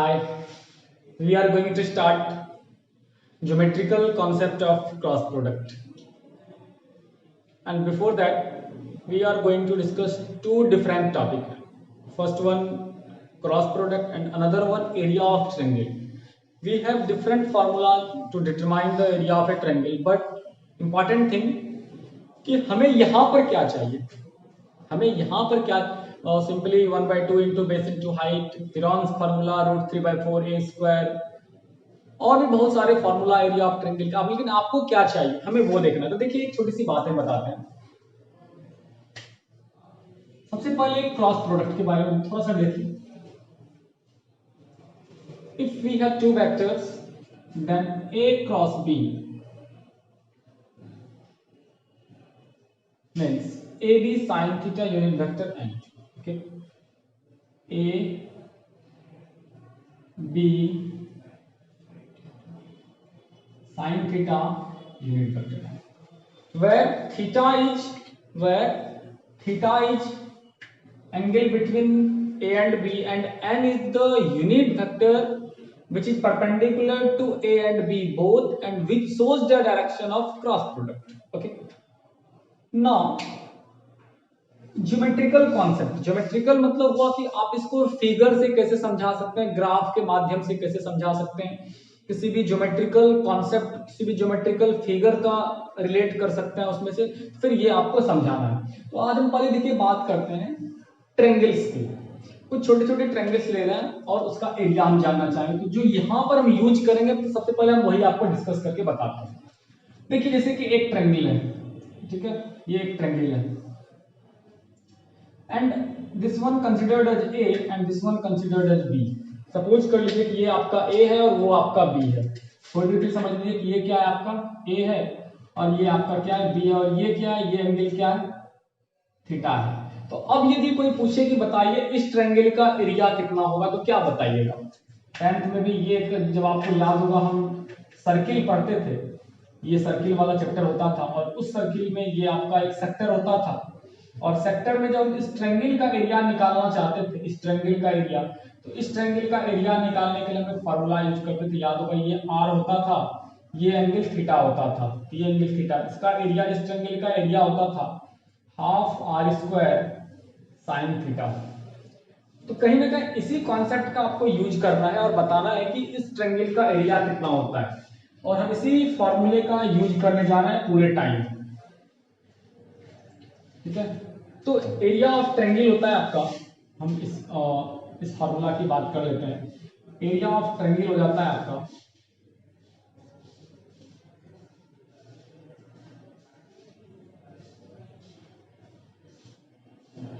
Hi, we are going to start geometrical concept of cross product. And before that, we are going to discuss two different topics. First one, cross product, and another one, area of triangle. We have different formula to determine the area of a triangle, but important thing कि हमें यहाँ पर क्या चाहिए, हमें यहाँ पर क्या simply 1/2 into base into height, Heron's formula √3/4 a square और भी बहुत सारे फॉर्मूला एरिया ऑफ ट्रायंगल का, लेकिन आपको क्या चाहिए हमें वो देखना है। तो देखिए एक छोटी सी बातें बताते हैं। सबसे पहले क्रॉस प्रोडक्ट के बारे में थोड़ा सा देखिए। If we have two vectors then a cross b means ab sin थीटा unit vector n। Okay, a b sin theta unit vector, where theta is angle between a and b and n is the unit vector which is perpendicular to a and b both and which shows the direction of cross product. Okay, now geometrical concept, geometrical मतलब हुआ कि आप इसको figure से कैसे समझा सकते हैं, ग्राफ के माध्यम से कैसे समझा सकते हैं, किसी भी ज्योमेट्रिकल कॉन्सेप्ट किसी भी ज्योमेट्रिकल फिगर का रिलेट कर सकते हैं उसमें से, फिर ये आपको समझाना है। तो आज हम पहले देखिए बात करते हैं ट्रायंगल्स की। कुछ छोटे छोटे ट्रायंगल्स ले रहे हैं और उसका एरिया हम जानना चाहेंगे, तो जो यहाँ पर हम यूज करेंगे तो सबसे पहले हम वही आपको डिस्कस करके बताते हैं। देखिए जैसे कि एक ट्रायंगल है, ठीक है, ये एक ट्रायंगल है and this one considered as A and this one considered as B. Suppose कर लीजिए कि ये आपका A है और वो आपका B है। थोड़ी देर समझ लीजिए कि ये क्या है, आपका A है और ये आपका क्या है, B है, और ये क्या है, ये एंगल क्या है, थीटा है। तो अब यदि कोई पूछे कि बताइए इस ट्रायंगल का एरिया कितना होगा, तो क्या बताइएगा। 10th में भी ये जब आपको याद होगा हम सर्किल पढ़ते थे, ये सर्किल वाला चैप्टर होता था और उस सर्किल में ये आपका एक सेक्टर होता था और सेक्टर में जब इस ट्रायंगल का एरिया निकालना चाहते थे, इस ट्रायंगल का एरिया, तो इस ट्रायंगल का एरिया निकालने के लिए हम फार्मूला यूज करते थे, याद होगा ये r होता था, ये एंगल थीटा होता था, ये एंगल थीटा, इसका एरिया, इस ट्रायंगल का एरिया होता था हाफ r² sin थीटा। तो कहीं ना कहीं इसी कॉन्सेप्ट का आपको यूज करना है और बताना है कि इस ट्रायंगल का एरिया कितना होता है, और हम इसी फॉर्मूले का यूज करने जा रहे हैं पूरे टाइम। ठीक है, तो एरिया ऑफ ट्रायंगल होता है आपका, हम इस फार्मूला की बात कर लेते हैं। एरिया ऑफ ट्रायंगल हो जाता है आपका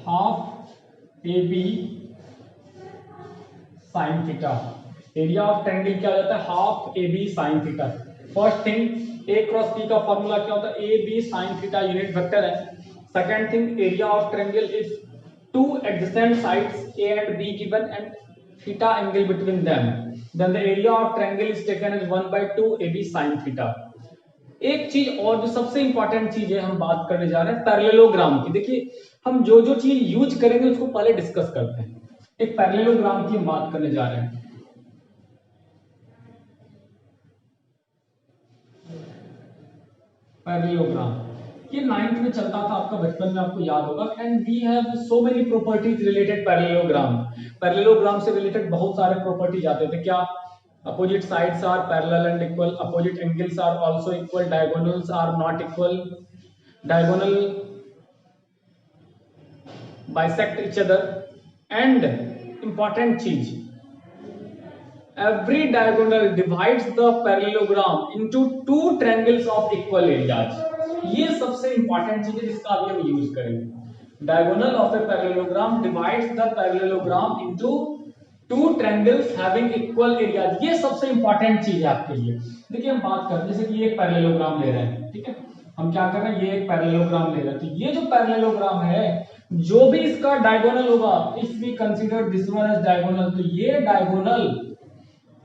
half AB sin theta. Area of triangle क्या हो जाता है, half AB sin theta. First thing, A cross B का फार्मूला क्या होता है, AB sin थीटा यूनिट वेक्टर है। Second thing, area of triangle is two adjacent sides A and B given and theta angle between them. Then the area of triangle is taken as 1/2 AB sin theta. एक चीज और जो सबसे important चीज है, हम बात करने जा रहे हैं पैरेललोग्राम की। देखिए हम जो जो चीज यूज करेंगे उसको पहले डिस्कस करते हैं। एक पैरेललोग्राम की हम बात करने जा रहे हैं। पैरेललोग्राम ये 9th में चलता था आपका, बचपन में आपको याद होगा। And we have so many properties related parallelogram. Parallelogram से रिलेटेड बहुत सारे प्रॉपर्टीज आते थे। क्या, opposite sides are parallel and equal, opposite angles are also equal, diagonals are not equal, diagonal bisect each other, and important चीज, every diagonal divides the parallelogram into two triangles of equal areas. ये सबसे important चीज है जिसका अभी हम use करेंगे। Diagonal of a parallelogram divides the parallelogram into two triangles having equal areas. ये सबसे इंपॉर्टेंट चीज है आपके लिए। देखिए हम बात करें, जैसे कि ये एक पैरेललोग्राम ले रहे हैं, ठीक है, हम क्या कर रहे हैं, ये एक पैरेललोग्राम ले रहे हैं। तो ये जो पैरेललोग्राम है, जो भी इसका डायगोनल होगा, if we consider this one as diagonal, तो ये डायगोनल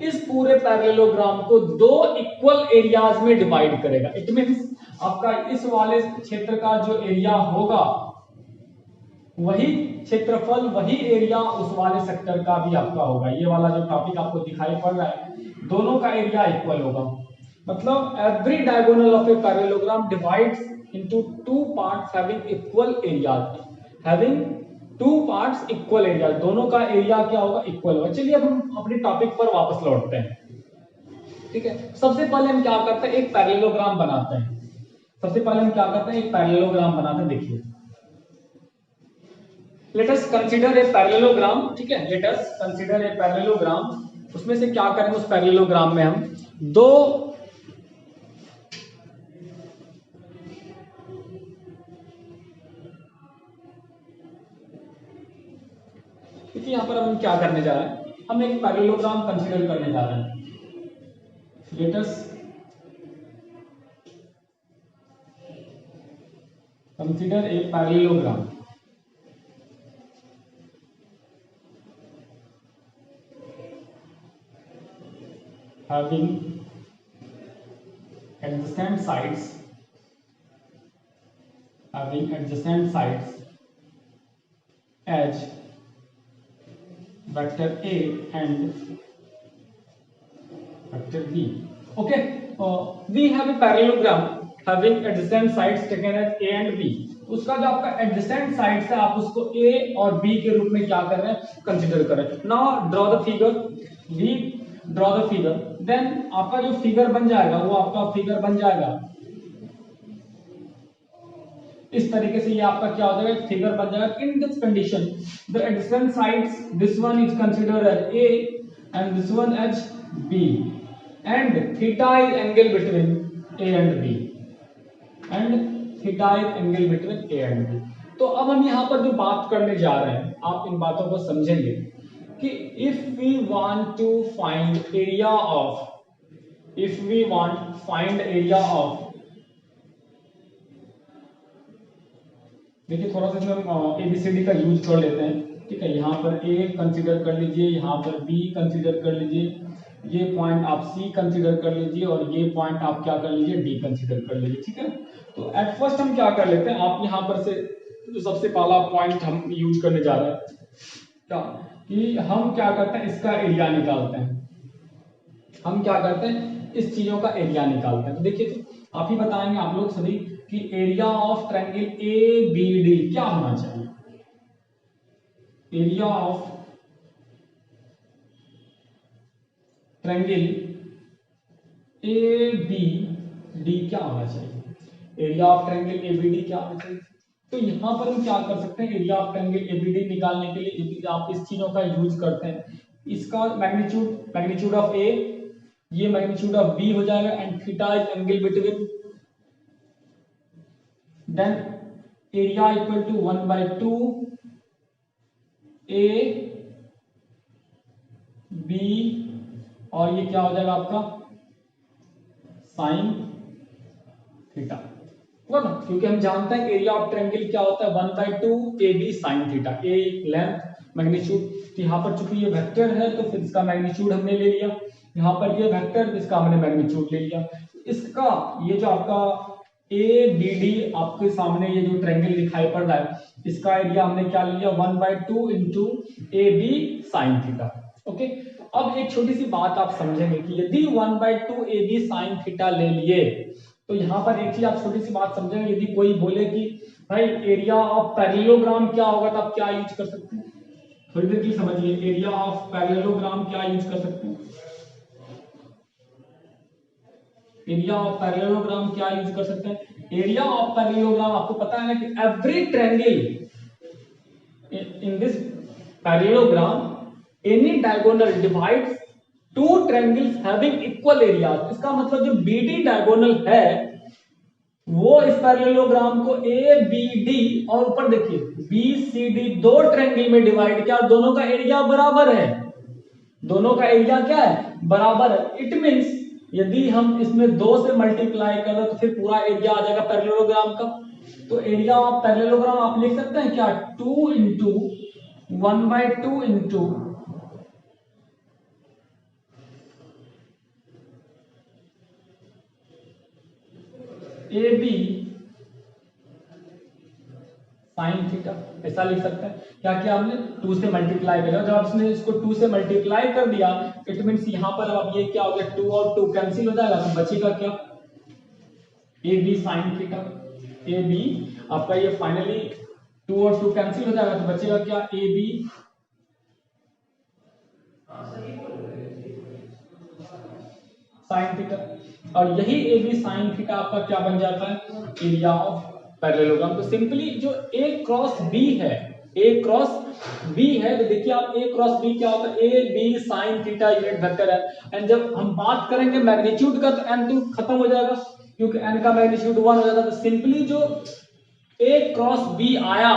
इस पूरे पैरेललोग्राम को दो इक्वल एरियाज में डिवाइड करेगा। इट मींस आपका इस वाले क्षेत्र का जो एरिया होगा वही क्षेत्रफल, वही एरिया उस वाले सेक्टर का भी आपका होगा। ये वाला जो टॉपिक आपको दिखाई पड़ रहा है, दोनों का एरिया इक्वल होगा। मतलब every diagonal of a parallelogram divides into two parts having equal area, having two parts equal area, दोनों का एरिया क्या होगा, इक्वल होगा। चलिए अब हम अपने टॉपिक पर वापस लौटते हैं। ठीक है, सबसे पहले हम क्या करते हैं, एक पैरेललोग्राम बनाते हैं। सबसे पहले हम क्या करते हैं, एक पैरेललोग्राम बनाते हैं। देखिए, let us consider a parallelogram. ठीक है, let us consider a parallelogram. उसमें से क्या करेंगे, उस पैरेललोग्राम में हम दो क्योंकि यहां पर हम क्या करने जा रहे हैं, हम एक पैरेललोग्राम कंसीडर करने जा रहे हैं। Let us consider a parallelogram having adjacent sides, having adjacent sides as vector A and vector B. Okay, we have a parallelogram having adjacent sides taken as A and B. उसका जो आपका adjacent sides है, आप उसको A और B के रूप में क्या कर रहे हैं, कंसिडर कर रहे हैं। Now draw the figure, we draw the figure, then आपका जो फिगर बन जाएगा वो आपका फिगर बन जाएगा इस तरीके से। ये आपका क्या हो जाएगा, फिगर बन जाएगा। In this condition the adjacent sides, this one is considered as A and this one as B, and theta is angle between A and B, and theta is angle between A and B. तो अब हम यहाँ पर जो बात करने जा रहे हैं, आप इन बातों को समझेंगे कि if we want to find area of, if we want find area of, देखिए थोड़ा सा इसमें हम ABCD का यूज कर लेते हैं। ठीक है, यहाँ पर A कंसीडर कर लीजिए, यहाँ पर B कंसीडर कर लीजिए, ये पॉइंट आप C कंसीडर कर लीजिए, और ये पॉइंट आप क्या कर लीजिए, D कंसीडर कर लीजिए। ठीक है, तो एट फर्स्ट हम क्या कर लेते हैं, आप यहाँ पर से जो सबसे पहला पॉइंट हम यूज करने जा रहे हैं क्या, कि हम क्या करते हैं, इसका एरिया निकालते हैं। हम क्या करते हैं, इस चीजों का एरिया निकालते हैं। तो देखिए, तो आप ही बताएंगे आप लोग सभी कि area of triangle A B D क्या होना चाहिए। Area of triangle A B D क्या होना चाहिए, area of triangle A B D क्या होना चाहिए। तो यहां पर हम क्या कर सकते हैं, area of triangle A B D निकालने के लिए यदि आप इस चीजों का यूज करते हैं, इसका मैग्नीट्यूड ऑफ ए, ये मैग्नीट्यूड ऑफ बी हो जाएगा, and theta is angle between, then area equal to 1/2 a b, और ये क्या हो जाएगा आपका साइन थीटा, हुआ ना। क्योंकि हम जानते हैं एरिया ऑफ ट्रायंगल क्या होता है, 1/2 a b sine theta. A length magnitude, यहाँ पर चूंकि ये वेक्टर है तो फिर इसका मैग्नीट्यूड हमने ले लिया, यहाँ पर ये वेक्टर, इसका हमने मैग्नीट्यूड ले लिया। इसका ये जो आपका ए बी डी आपके सामने ये जो ट्रायंगल दिखाई पड़ रहा है, इसका एरिया हमने क्या लिया, 1/2 into a b sine theta. Okay, अब एक छोटी सी बात आप समझेंगे कि यदि 1/2 ए बी साइन थीटा ले लिए, तो यहां पर एक चीज आप छोटी सी बात समझेंगे, यदि कोई बोले कि भाई एरिया ऑफ पैरेललोग्राम क्या होगा, तो आप क्या यूज कर सकते हैं, थोड़ी देर के लिए समझिए, एरिया ऑफ पैरेललोग्राम क्या यूज कर सकते हैं, एरिया ऑफ पैरेललोग्राम क्या यूज कर सकते हैं। एरिया ऑफ पैरेललोग्राम आपको पता है ना कि every triangle in this parallelogram any diagonal divides two triangles having equal areas. इसका मतलब जो बीडी डायगोनल है वो इस पैरेललोग्राम को ए बी डी और ऊपर देखिए बी सी डी दो ट्रायंगल में डिवाइड किया, दोनों का एरिया बराबर है, दोनों का एरिया क्या है, बराबर है। इट मींस यदि हम इसमें 2 से मल्टीप्लाई करें तो फिर पूरा एरिया आ जाएगा पैरेललोग्राम का। तो एरिया ऑफ पैरेललोग्राम आप लिख सकते हैं क्या, 2 into 1/2 into a b sine theta, ऐसा लिख सकते हैं। क्या किया हमने, 2 से मल्टीप्लाई कर दिया। जब आपने इसको 2 से मल्टीप्लाई कर दिया इट मींस यहाँ पर अब ये क्या हो गया, 2 और 2 कैंसिल हो जाएगा, तो बचेगा क्या, a b sine theta. A b आपका ये फाइनली 2 और 2 कैंसिल हो जाएगा, तो बचेगा क्या, ए बी साइन थीटा। और यही ए बी साइन थीटा आपका क्या बन जाता है, एरिया ऑफ पैरेललोग्राम। तो सिंपली जो ए क्रॉस बी है, ए क्रॉस बी है, तो देखिए आप ए क्रॉस बी क्या होता है, a b sine theta unit vector है। एंड जब हम बात करेंगे मैग्नीट्यूड का तो एन तो खत्म हो जाएगा, क्योंकि एन का मैग्नीट्यूड 1 हो जाता है। तो सिंपली जो ए क्रॉस बी आया,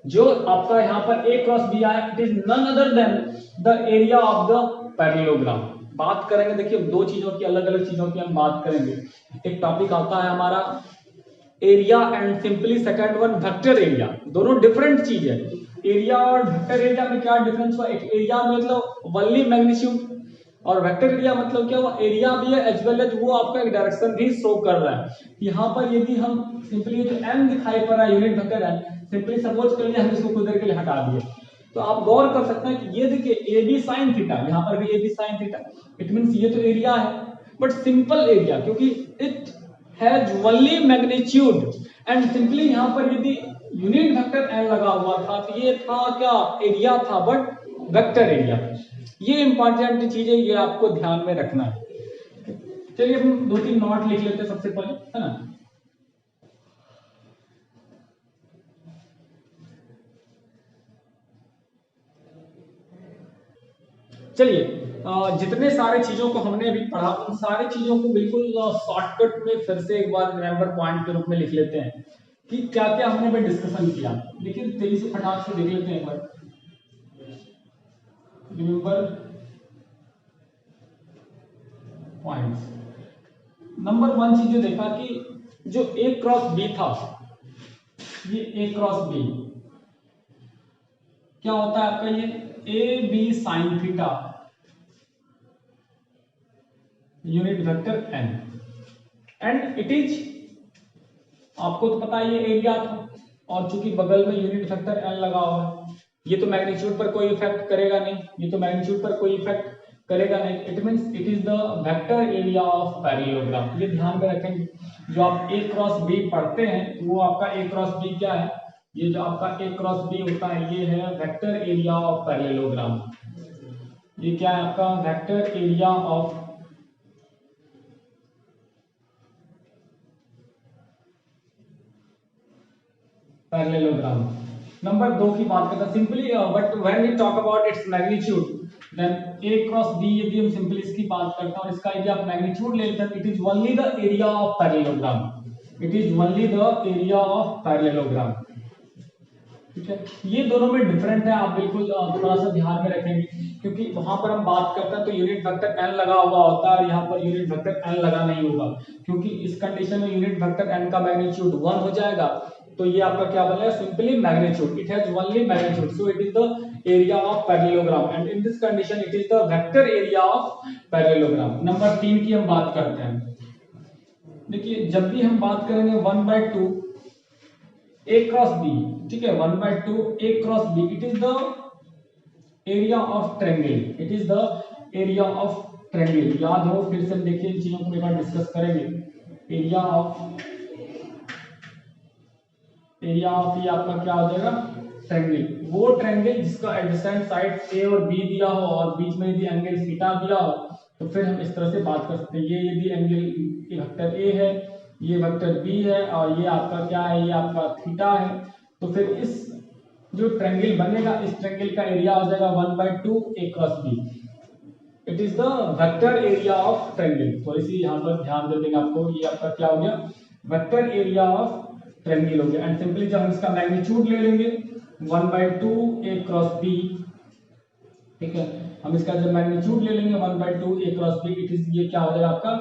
जो आपका यहाँ पर ए क्रॉस बी आया, it is none other than the area of the parallelogram. बात करेंगे, देखिए दो चीजों की, अलग अलग चीजों की हम बात करेंगे। एक टॉपिक आता है हमारा area and simply second one vector area. दोनों डिफरेंट चीज है। एरिया और वेक्टर एरिया में क्या डिफरेंस हुआ, एक एरिया मतलब वनली मैग्नीट्यूड, और वेक्टर एरिया मतलब क्या हुआ, एरिया भी है एज वेल एज वो आपका एक डायरेक्शन भी शो कर रहा है। यहाँ पर यदि हम सिंपली जो एम दिखाई पड़ रहा है यूनिट वेक्टर है, सिंपली सपोज कर लिया हम इसको कुछ देर के लिए हटा दिए, तो आप गौर कर सकते हैं कि ये देखिए ए बी साइन थीटा, यहाँ पर भी a b sine theta, it means ये तो एरिया है बट सिंपल एरिया, क्योंकि it has only magnitude. And simply यहाँ पर यदि यूनिट वेक्टर एन लगा हुआ था तो ये था क्या, एरिया था बट वेक्टर एरिया। ये इंपॉर्टेंट चीज है, ये आपको ध्यान में रखना है। चलिए हम 2-3 नोट लिख लेते हैं सबसे पहले, है ना। चलिए जितने सारे चीजों को हमने अभी पढ़ा उन सारी चीजों को बिल्कुल शॉर्टकट में फिर से एक बार रिमेंबर पॉइंट के रूप में लिख लेते हैं कि क्या क्या हमने अभी डिस्कशन किया। लेकिन तेजी से फटाक से देख लेते हैं एक बार। Remember points. नंबर 1 चीज जो देखा कि जो ए क्रॉस बी था, ये ए क्रॉस बी क्या होता है आपका, ये a b sine theta unit vector n, and it is, आपको तो पता है ये एरिया था, और चूंकि बगल में यूनिट वेक्टर एन लगा हुआ है, ये तो मैग्नीट्यूड पर कोई इफेक्ट करेगा नहीं, ये तो मैग्नीट्यूड पर कोई इफेक्ट करेगा नहीं। It means it is the vector area of parallelogram. ये ध्यान में रखेंगे, जो आप ए क्रॉस बी पढ़ते हैं वो आपका ए क्रॉस बी क्या है, ये जो आपका ए क्रॉस बी होता है ये है वेक्टर एरिया ऑफ पैरेललोग्राम। ये क्या है आपका, vector area of parallelogram. Number 2 की बात करते हैं simply, but when we talk about its magnitude then a cross b, यदि हम सिंपली इसकी बात करते हैं और इसका यदि आप मैग्नीट्यूड ले लेते हैं, it is only the area of parallelogram. It is only the area of parallelogram. ठीक है, ये दोनों में डिफरेंट है, आप बिल्कुल थोड़ा सा ध्यान में रखेंगे, क्योंकि वहां पर हम बात करते हैं तो यूनिट वेक्टर एन लगा हुआ होता है और यहाँ पर यूनिट वेक्टर एन लगा नहीं होगा, क्योंकि इस कंडीशन में यूनिट वेक्टर एन का मैग्नीट्यूड 1 हो जाएगा, तो ये आपका क्या बनेगा, simply magnitude, it has only magnitude, so it is the area of parallelogram, and in this condition it is the vector area of parallelogram. Number 3 की हम बात करते हैं। देखिए जब भी हम बात करेंगे 1/2 ए क्रॉस बी, ठीक है, 1/2 a cross b, it is the area of triangle, it is the area of triangle. याद हो, फिर से देखिए इन चीजों को एक बार डिस्कस करेंगे। एरिया ऑफ ये आपका क्या हो जाएगा, ट्रायंगल, वो ट्रायंगल जिसका एडजेसेंट साइड ए और बी दिया हो और बीच में यदि एंगल थीटा दिया हो, तो फिर हम इस तरह से बात कर सकते हैं। ये यदि एंगल वेक्टर ए है, ये वेक्टर बी है, और ये आपका क्या है, ये आपका थीटा है, तो फिर इस जो ट्रायंगल बनेगा, इस ट्रायंगल का एरिया हो जाएगा 1/2 a cross b. It is the vector area of triangle. थोड़ी सी यहाँ पर ध्यान दे देंगे आपको, ये आपका क्या हो गया, वेक्टर एरिया ऑफ ट्रायंगल हो गया। एंड सिंपली जब हम इसका मैग्नीट्यूड ले लेंगे 1/2 ए क्रॉस बी, ठीक है, हम इसका जब मैग्नीट्यूड ले लेंगे 1/2 a cross b, it is, ये क्या हो जाएगा आपका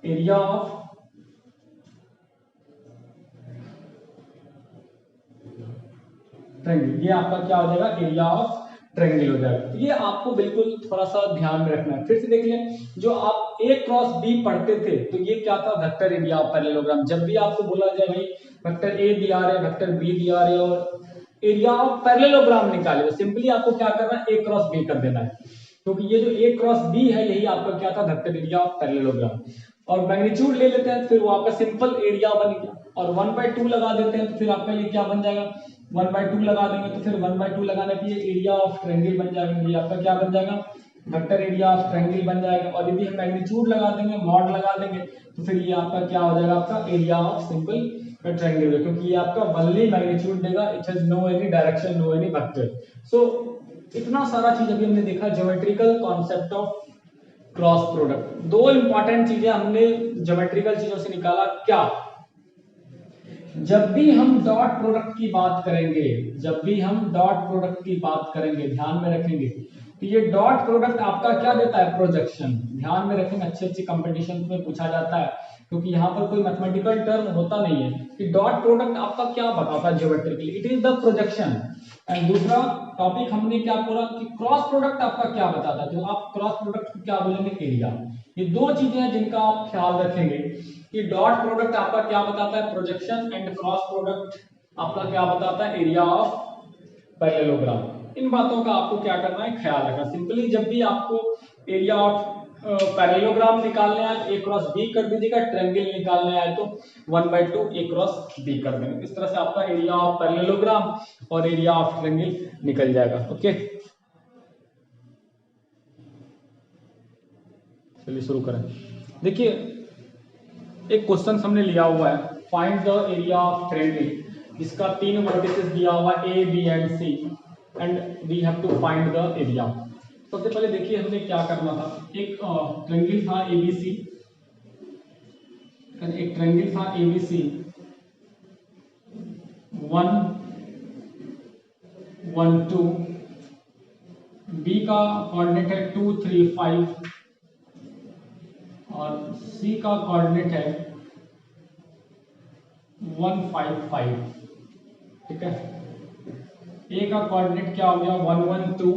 एरिया ऑफ ट्रायंगल। ये आपका क्या हो जाएगा, एरिया ऑफ ट्रायंगल हो जाएगा। तो ये आपको बिल्कुल थोड़ा सा ध्यान में रखना है। फिर से देख लें, जो आप ए क्रॉस बी पढ़ते थे तो ये क्या था, वेक्टर एरिया ऑफ पैरेललोग्राम। जब भी आपको बोला जाए भाई वेक्टर ए दिया रहे, वेक्टर बी दिया रहे और एरिया ऑफ पैरेललोग्राम निकाले, तो सिंपली आपको क्या करना है, ए क्रॉस बी कर देना है, क्योंकि ये जो ए क्रॉस बी है यही आपका क्या था, वेक्टर एरिया ऑफ पैरेललोग्राम। और मैग्नीट्यूड ले लेते हैं, फिर वो आपका सिंपल एरिया बन गया, और 1/2 लगा देते हैं तो फिर आपका ये क्या बन जाएगा, 1/2 लगा देंगे तो फिर 1/2 लगाने पे ये एरिया ऑफ ट्रायंगल बन जाएगा। ये आपका क्या बन जाएगा, वेक्टर एरिया ऑफ ट्रायंगल बन जाएगा। और यदि हम मैग्नीट्यूड लगा देंगे, मॉड लगा देंगे, तो फिर ये आपका क्या हो जाएगा, आपका एरिया ऑफ सिंपल ट्रायंगल, क्योंकि ये आपका वनली मैग्नीट्यूड देगा, it has no any direction, no any vector. So इतना सारा चीज अभी हमने देखा, geometrical concept of cross product. दो इंपॉर्टेंट चीजें हमने ज्योमेट्रिकल चीजों से निकाला। क्या, जब भी हम डॉट प्रोडक्ट की बात करेंगे, जब भी हम डॉट प्रोडक्ट की बात करेंगे, ध्यान में रखेंगे तो ये डॉट प्रोडक्ट आपका क्या देता है, प्रोजेक्शन। ध्यान में रखेंगे, अच्छे अच्छे कंपटीशन में पूछा जाता है, क्योंकि यहाँ पर कोई मैथमेटिकल टर्म होता नहीं है कि डॉट प्रोडक्ट आपका क्या बताता है geometrically, it is the projection. And दूसरा टॉपिक हमने क्या बोला कि क्रॉस प्रोडक्ट आपका क्या बताता है, तो आप क्रॉस प्रोडक्ट को क्या बोलेंगे, एरिया। ये दो चीजें हैं जिनका आप ख्याल रखेंगे कि डॉट प्रोडक्ट आपका क्या बताता है, प्रोजेक्शन, एंड क्रॉस प्रोडक्ट आपका क्या बताता है, एरिया ऑफ पैरेललोग्राम। इन बातों का आपको क्या करना है, ख्याल रखना। सिंपली जब भी आपको एरिया ऑफ पैरेललोग्राम निकालने आए तो ए क्रॉस बी कर दीजिएगा, ट्रायंगल निकालने आए तो 1/2 ए क्रॉस बी कर देंगे। इस तरह से आपका एरिया ऑफ पैरेललोग्राम और एरिया ऑफ ट्रायंगल निकल जाएगा। ओके, चलिए शुरू करें। देखिए एक क्वेश्चन हमने लिया हुआ है, find the area of triangle, जिसका 3 वर्टिसेस दिया हुआ A B and C, and we have to find the area. सबसे पहले देखिए हमने क्या करना था, एक ट्रायंगल था एबीसी, एक ट्रायंगल था एबीसी 1 1 2, बी का कोऑर्डिनेट है 2 3 5 और सी का कोऑर्डिनेट है 1 5 5। ठीक है, ए का कोऑर्डिनेट क्या हो गया 1 1 2,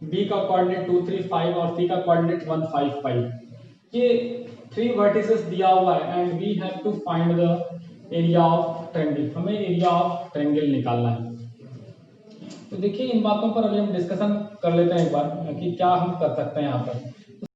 बी का कोऑर्डिनेट 2 3 5 और सी का कोऑर्डिनेट 1 5 5। ये 3 वर्टिसेस दिया हुआ है and we have to find the area of triangle. हमें एरिया ऑफ ट्रायंगल निकालना है। तो देखिए इन बातों पर अभी हम डिस्कशन कर लेते हैं एक बार कि क्या हम कर सकते हैं यहाँ पर।